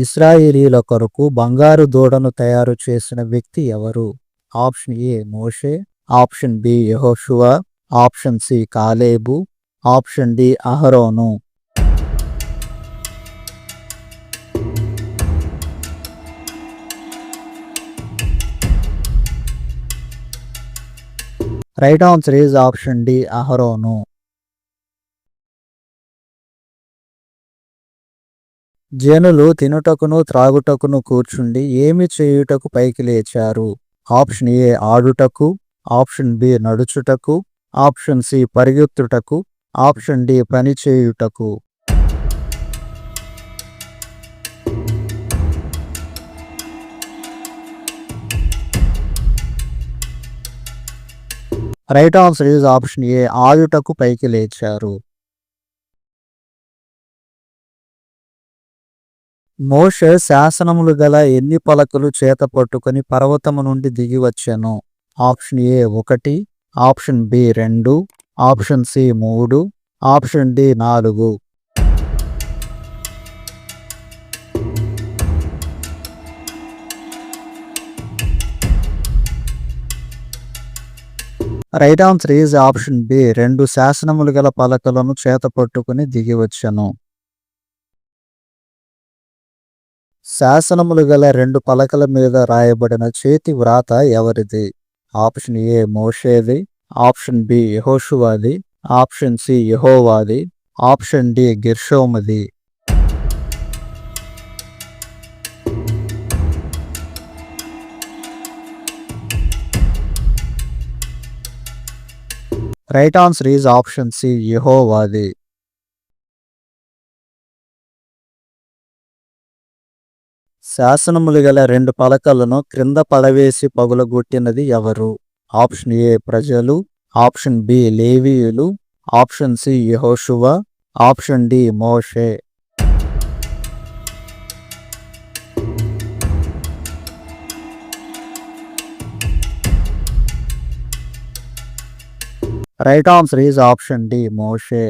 ఇశ్రాయేలీయుల కొరకు బంగారు దూడను తయారు చేసిన వ్యక్తి ఎవరు? Option A Moshe, option B Yehoshua, option C Kalebu, option D Aharonu. Right answer is option D Aharonu. జనులు తినుటకును త్రాగుటకును కూర్చుండి ఏమి చేయుటకు పైకి లేచారు? ఆప్షన్ ఏ ఆడుటకు, ఆప్షన్ బి నడుచుటకు, ఆప్షన్ సి పరిగెత్తుటకు, ఆప్షన్ డి పని చేయుటకు. Right answer is option A ఆడుటకు పైకి లేచారు. మోషే శాసనములు గల ఎన్ని పలకలు చేత పట్టుకొని పర్వతము నుండి దిగి వచ్చెను? Option A 1, option B 2, option C 3, option D 4. Right answer is option B 2 శాసనములు గల పలకలను చేత పట్టుకుని దిగి వచ్చెను. శాసనములు గల 2 పలకల మీద రాయబడిన చేతి వ్రాత ఎవరిది? ఆప్షన్ ఏ మోషేది, ఆప్షన్ బి యెహోషువది, ఆప్షన్ సి యెహోవాది, ఆప్షన్ డి గెర్షోముది. Right answer is option C యెహోవాది. శాసనములు గల 2 పలకలను క్రింద పడవేసి పగులగొట్టినది ఎవరు? ఆప్షన్ ఏ ప్రజలు, ఆప్షన్ బి లేవీయులు, option C Yehoshua, option D Moshe. Right answer is option D Moshe.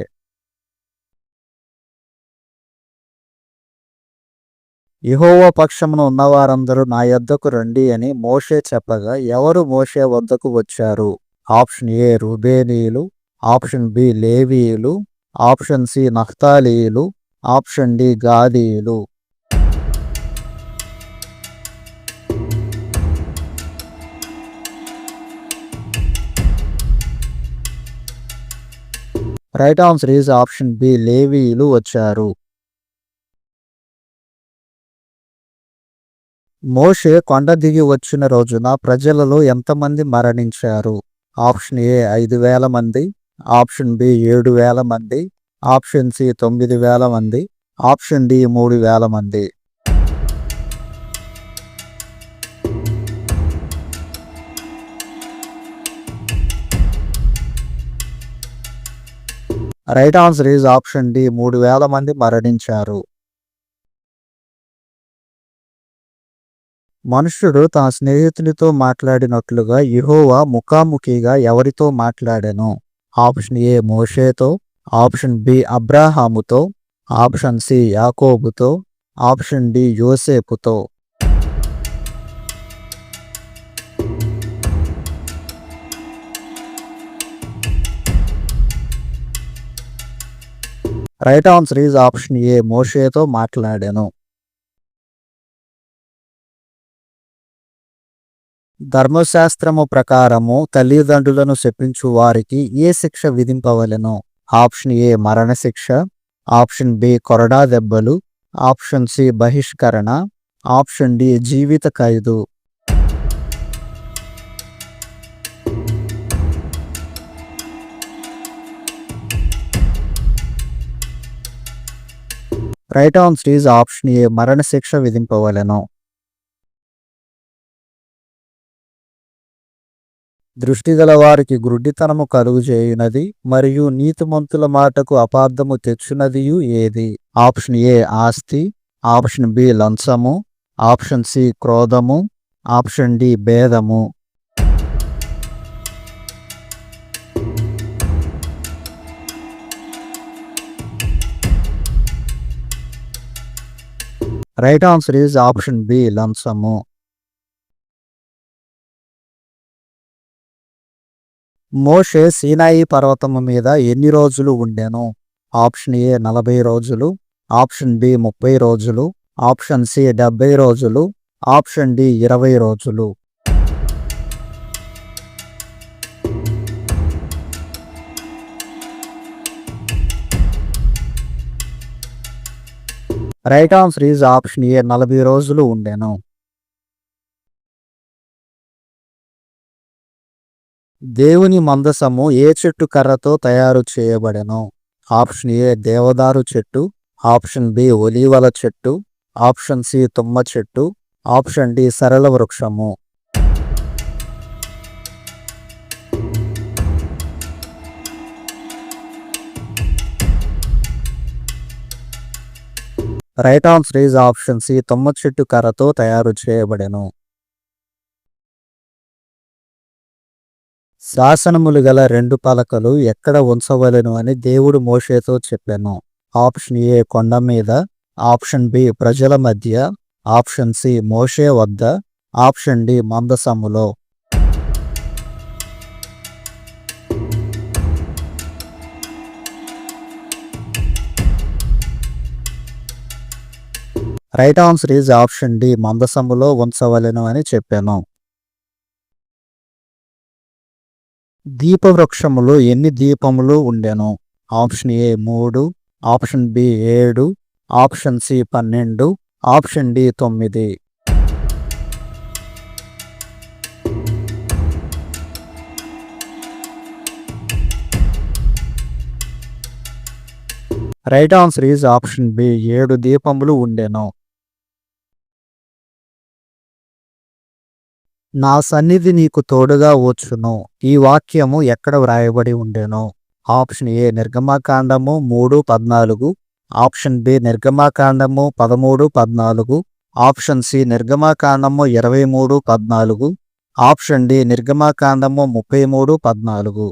Yehova పక్షమున ఉన్నవారందరూ నా యొద్దకు రండి అని మోషే చెప్పగా ఎవరు మోషే వద్దకు వచ్చారు? ఆప్షన్ ఏ రూబేనీయులు, ఆప్షన్ బి లేవీయులు, ఆప్షన్ సి నఫ్తాలీయులు, ఆప్షన్ డి గాదీయులు. Right answer is option B లేవీయులు వచ్చారు. మోషే కొండ దిగి వచ్చిన రోజున ప్రజలలో ఎంతమంది మరణించారు? ఆప్షన్ ఏ 5,000 మంది, ఆప్షన్ బి 7,000 మంది, ఆప్షన్ సి 9,000 మంది, ఆప్షన్ డి 3,000 మంది. Right answer is option D 3,000 మంది మరణించారు. మనుష్యుడు తన స్నేహితునితో మాట్లాడినట్లుగా యెహోవా ముఖాముఖిగా ఎవరితో మాట్లాడెను? ఆప్షన్ ఏ మోషేతో, ఆప్షన్ బి అబ్రాహాముతో, ఆప్షన్ సి యాకోబుతో, ఆప్షన్ డి యోసేపుతో. Right answer is option A మోషేతో మాట్లాడెను. ధర్మశాస్త్రము ప్రకారము తల్లిదండ్రులను శపించు వారికి ఏ శిక్ష విధింపవలెను? ఆప్షన్ ఏ మరణశిక్ష, ఆప్షన్ బి కొరడా దెబ్బలు, ఆప్షన్ సి బహిష్కరణ, ఆప్షన్ డి జీవిత ఖైదు. రైట్ ఆన్సర్ ఈజ్ ఆప్షన్ ఏ మరణశిక్ష విధింపవలెను. దృష్టిగల వారికి గ్రుడ్డితనము కలుగుచేయునది మరియు నీతిమంతుల మాటకు అపార్థము తెచ్చునదియు ఏది? ఆప్షన్ ఏ ఆస్తి, ఆప్షన్ బి లంచము, ఆప్షన్ సి క్రోధము, ఆప్షన్ డి భేదము. Right answer is option B లంసము. మోషే సీనాయి పర్వతము మీద ఎన్ని రోజులు ఉండెను? ఆప్షన్ ఏ 40 రోజులు, ఆప్షన్ బి 30 రోజులు, ఆప్షన్ సి 70 రోజులు, ఆప్షన్ డి 20 రోజులు. రైట్ ఆన్సర్ ఈజ్ ఆప్షన్ ఏ 40 రోజులు ఉండెను. దేవుని మందసము ఏ చెట్టు కర్రతో తయారు చేయబడెను? ఆప్షన్ ఏ దేవదారు చెట్టు, ఆప్షన్ బి ఒలీవల చెట్టు, ఆప్షన్ సి తుమ్మ చెట్టు, ఆప్షన్ డి సరళ వృక్షము. Right answer is option C తుమ్మ చెట్టు కర్రతో తయారు చేయబడెను. శాసనములు గల 2 పలకలు ఎక్కడ ఉంచవలెను అని దేవుడు మోషేతో చెప్పెను? ఆప్షన్ ఏ కొండ మీద, ఆప్షన్ బి ప్రజల మధ్య, ఆప్షన్ సి మోషే వద్ద, ఆప్షన్ డి మందసములో. Right answer is option D మందసములో ఉంచవలెను అని చెప్పాను. దీపవృక్షములో ఎన్ని దీపములు ఉండెను? Option A 3, option B 7, option C 12, option D 9. Right answer is option B 7 దీపములు ఉండెను. నా సన్నిధి నీకు తోడుగా వచ్చును. ఈ వాక్యము ఎక్కడ వ్రాయబడి ఉండెను? ఆప్షన్ ఏ నిర్గమకాండము 3:14, ఆప్షన్ బి నిర్గమకాండము 13:14, ఆప్షన్ సి నిర్గమకాండము 23:14, ఆప్షన్ డి నిర్గమకాండము 33:14.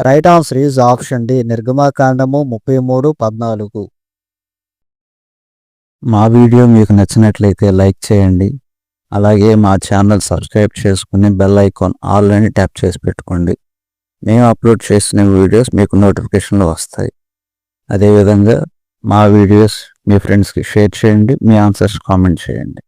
Right answer is option D నిర్గమకాండము 33:14. మా వీడియో మీకు నచ్చినట్లయితే లైక్ చేయండి. అలాగే మా ఛానల్ సబ్స్క్రైబ్ చేసుకుని బెల్ ఐకాన్ ఆల్ అని ట్యాప్ చేసి పెట్టుకోండి. మేము అప్లోడ్ చేసిన వీడియోస్ మీకు నోటిఫికేషన్లు వస్తాయి. అదేవిధంగా మా వీడియోస్ మీ ఫ్రెండ్స్కి షేర్ చేయండి. మీ ఆన్సర్స్ కామెంట్ చేయండి.